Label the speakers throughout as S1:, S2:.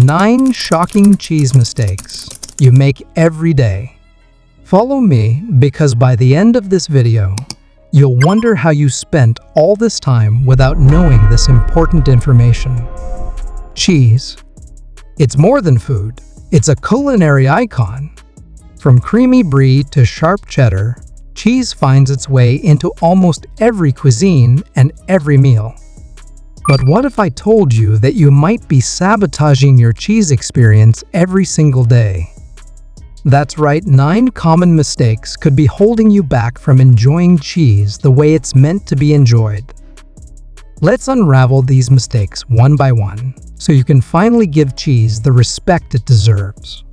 S1: 9 shocking cheese mistakes you make every day. Follow me because by the end of this video, you'll wonder how you spent all this time without knowing this important information. Cheese. It's more than food. It's a culinary icon. From creamy brie to sharp cheddar, cheese finds its way into almost every cuisine and every meal. But what if I told you that you might be sabotaging your cheese experience every single day? That's right, 9 common mistakes could be holding you back from enjoying cheese the way it's meant to be enjoyed. Let's unravel these mistakes one by one, so you can finally give cheese the respect it deserves.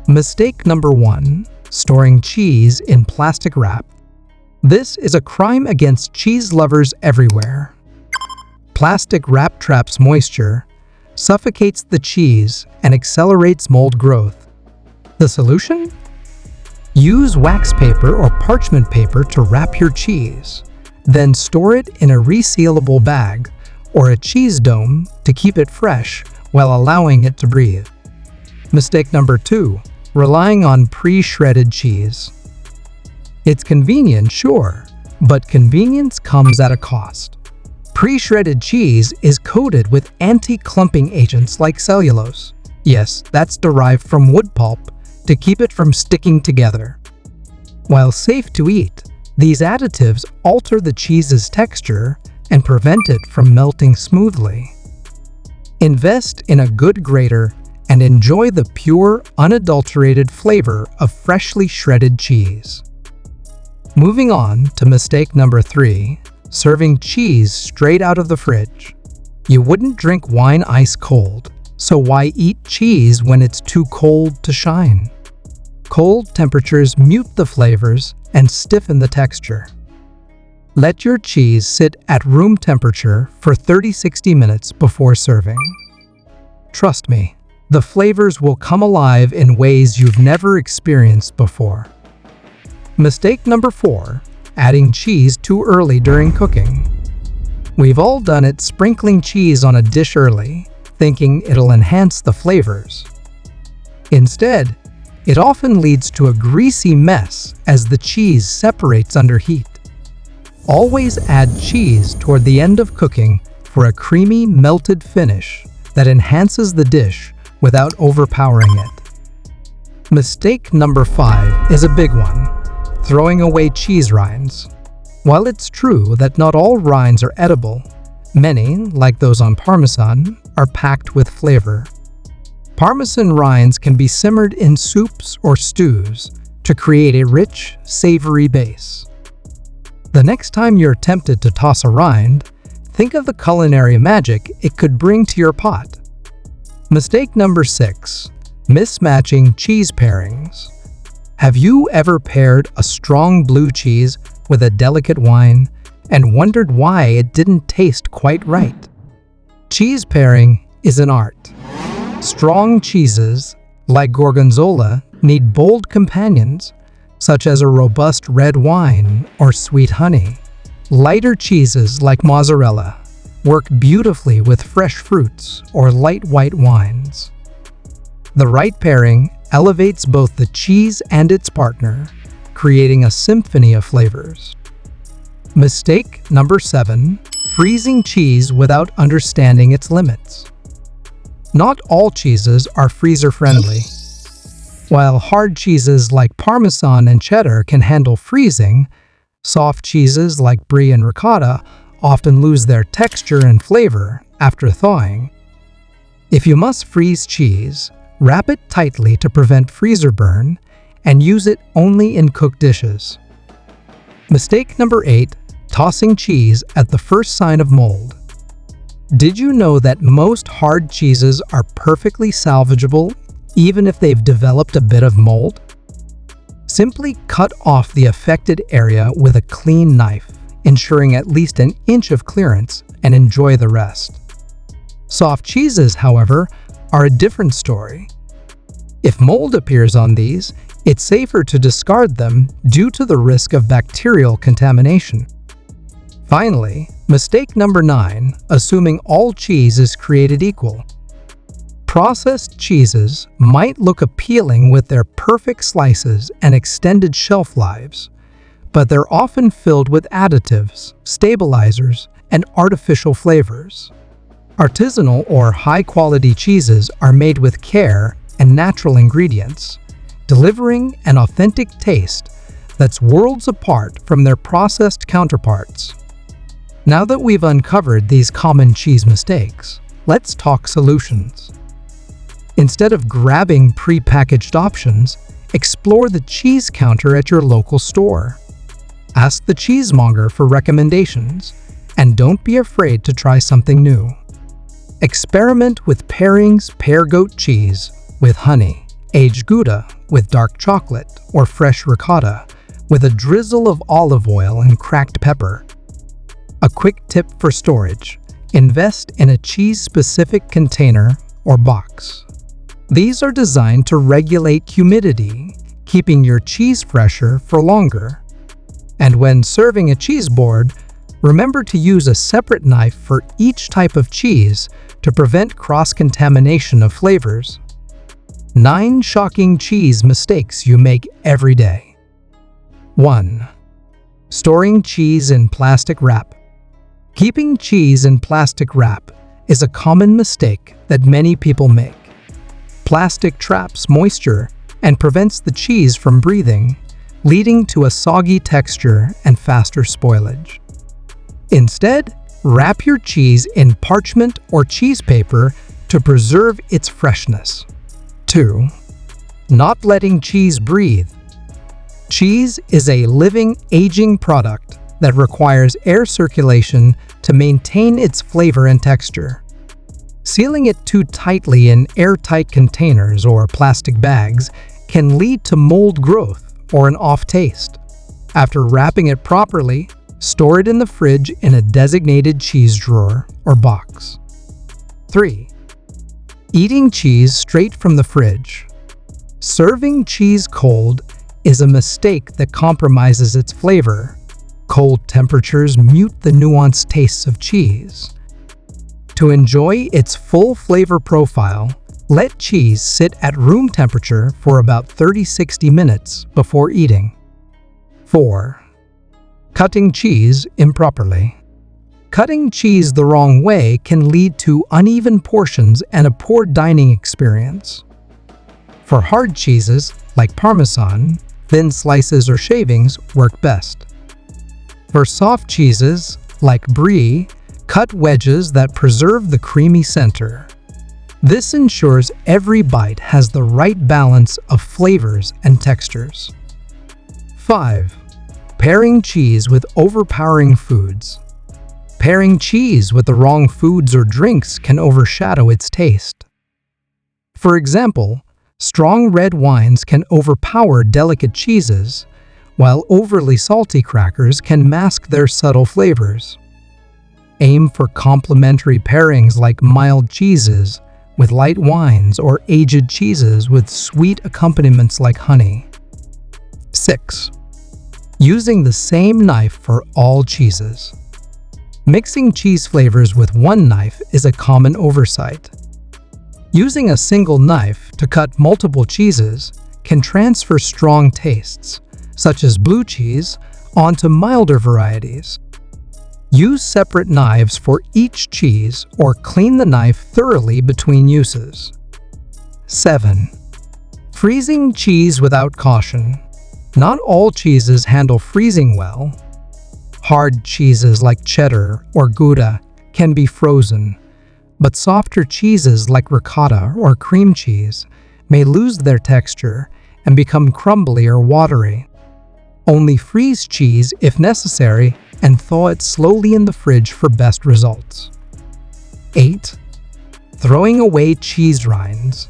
S1: Mistake number 1. Storing cheese in plastic wrap. This is a crime against cheese lovers everywhere. Plastic wrap traps moisture, suffocates the cheese, and accelerates mold growth. The solution? Use wax paper or parchment paper to wrap your cheese, then store it in a resealable bag or a cheese dome to keep it fresh while allowing it to breathe. Mistake number 2. Relying on pre-shredded cheese. It's convenient, sure, but convenience comes at a cost. Pre-shredded cheese is coated with anti-clumping agents like cellulose. Yes, that's derived from wood pulp to keep it from sticking together. While safe to eat, these additives alter the cheese's texture and prevent it from melting smoothly. Invest in a good grater and enjoy the pure, unadulterated flavor of freshly shredded cheese. Moving on to mistake number 3. Serving cheese straight out of the fridge. You wouldn't drink wine ice cold, so why eat cheese when it's too cold to shine? Cold temperatures mute the flavors and stiffen the texture. Let your cheese sit at room temperature for 30-60 minutes before serving. Trust me, the flavors will come alive in ways you've never experienced before. Mistake number 4. Adding cheese too early during cooking. We've all done it, sprinkling cheese on a dish early, thinking it'll enhance the flavors. Instead, it often leads to a greasy mess as the cheese separates under heat. Always add cheese toward the end of cooking for a creamy, melted finish that enhances the dish without overpowering it. Mistake number 5 is a big one. Throwing away cheese rinds. While it's true that not all rinds are edible, many, like those on Parmesan, are packed with flavor. Parmesan rinds can be simmered in soups or stews to create a rich, savory base. The next time you're tempted to toss a rind, think of the culinary magic it could bring to your pot. Mistake number 6. Mismatching cheese pairings. Have you ever paired a strong blue cheese with a delicate wine and wondered why it didn't taste quite right? Cheese pairing is an art. Strong cheeses, like Gorgonzola, need bold companions, such as a robust red wine or sweet honey. Lighter cheeses, like mozzarella, work beautifully with fresh fruits or light white wines. The right pairing elevates both the cheese and its partner, creating a symphony of flavors. Mistake number 7. Freezing cheese without understanding its limits. Not all cheeses are freezer-friendly. While hard cheeses like Parmesan and cheddar can handle freezing, soft cheeses like brie and ricotta often lose their texture and flavor after thawing. If you must freeze cheese, wrap it tightly to prevent freezer burn and use it only in cooked dishes. Mistake number 8. Tossing cheese at the first sign of mold. Did you know that most hard cheeses are perfectly salvageable even if they've developed a bit of mold? Simply cut off the affected area with a clean knife, ensuring at least an inch of clearance, and enjoy the rest. Soft cheeses, however, are a different story. If mold appears on these, it's safer to discard them due to the risk of bacterial contamination. Finally, mistake number 9, assuming all cheese is created equal. Processed cheeses might look appealing with their perfect slices and extended shelf lives, but they're often filled with additives, stabilizers, and artificial flavors. Artisanal or high-quality cheeses are made with care and natural ingredients, delivering an authentic taste that's worlds apart from their processed counterparts. Now that we've uncovered these common cheese mistakes, let's talk solutions. Instead of grabbing pre-packaged options, explore the cheese counter at your local store. Ask the cheesemonger for recommendations, and don't be afraid to try something new. Experiment with pairings: pair goat cheese with honey, aged Gouda with dark chocolate, or fresh ricotta with a drizzle of olive oil and cracked pepper. A quick tip for storage: invest in a cheese-specific container or box. These are designed to regulate humidity, keeping your cheese fresher for longer. And when serving a cheese board, remember to use a separate knife for each type of cheese to prevent cross-contamination of flavors. 9 shocking cheese mistakes you make every day. 1. Storing cheese in plastic wrap. Keeping cheese in plastic wrap is a common mistake that many people make. Plastic traps moisture and prevents the cheese from breathing, leading to a soggy texture and faster spoilage. Instead, wrap your cheese in parchment or cheese paper to preserve its freshness. 2. Not letting cheese breathe. Cheese is a living, aging product that requires air circulation to maintain its flavor and texture. Sealing it too tightly in airtight containers or plastic bags can lead to mold growth or an off taste. After wrapping it properly, store it in the fridge in a designated cheese drawer or box. 3. Eating cheese straight from the fridge. Serving cheese cold is a mistake that compromises its flavor. Cold temperatures mute the nuanced tastes of cheese. To enjoy its full flavor profile, let cheese sit at room temperature for about 30-60 minutes before eating. 4. Cutting cheese improperly. Cutting cheese the wrong way can lead to uneven portions and a poor dining experience. For hard cheeses, like Parmesan, thin slices or shavings work best. For soft cheeses, like Brie, cut wedges that preserve the creamy center. This ensures every bite has the right balance of flavors and textures. 5. Pairing cheese with overpowering foods. Pairing cheese with the wrong foods or drinks can overshadow its taste. For example, strong red wines can overpower delicate cheeses, while overly salty crackers can mask their subtle flavors. Aim for complementary pairings like mild cheeses with light wines or aged cheeses with sweet accompaniments like honey. 6. Using the same knife for all cheeses. Mixing cheese flavors with one knife is a common oversight. Using a single knife to cut multiple cheeses can transfer strong tastes, such as blue cheese, onto milder varieties. Use separate knives for each cheese or clean the knife thoroughly between uses. 7. Freezing cheese without caution. Not all cheeses handle freezing well. Hard cheeses like cheddar or Gouda can be frozen, but softer cheeses like ricotta or cream cheese may lose their texture and become crumbly or watery. Only freeze cheese if necessary and thaw it slowly in the fridge for best results. 8. Throwing away cheese rinds.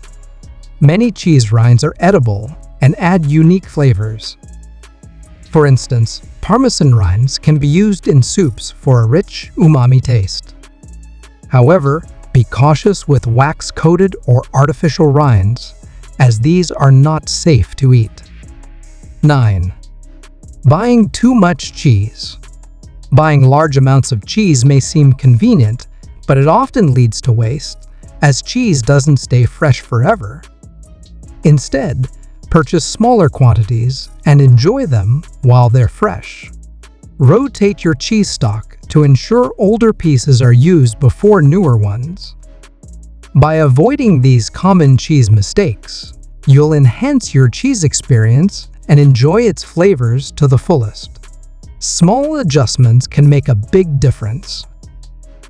S1: Many cheese rinds are edible and add unique flavors. For instance, Parmesan rinds can be used in soups for a rich, umami taste. However, be cautious with wax-coated or artificial rinds, as these are not safe to eat. 9. Buying too much cheese. Buying large amounts of cheese may seem convenient, but it often leads to waste, as cheese doesn't stay fresh forever. Instead, purchase smaller quantities and enjoy them while they're fresh. Rotate your cheese stock to ensure older pieces are used before newer ones. By avoiding these common cheese mistakes, you'll enhance your cheese experience and enjoy its flavors to the fullest. Small adjustments can make a big difference,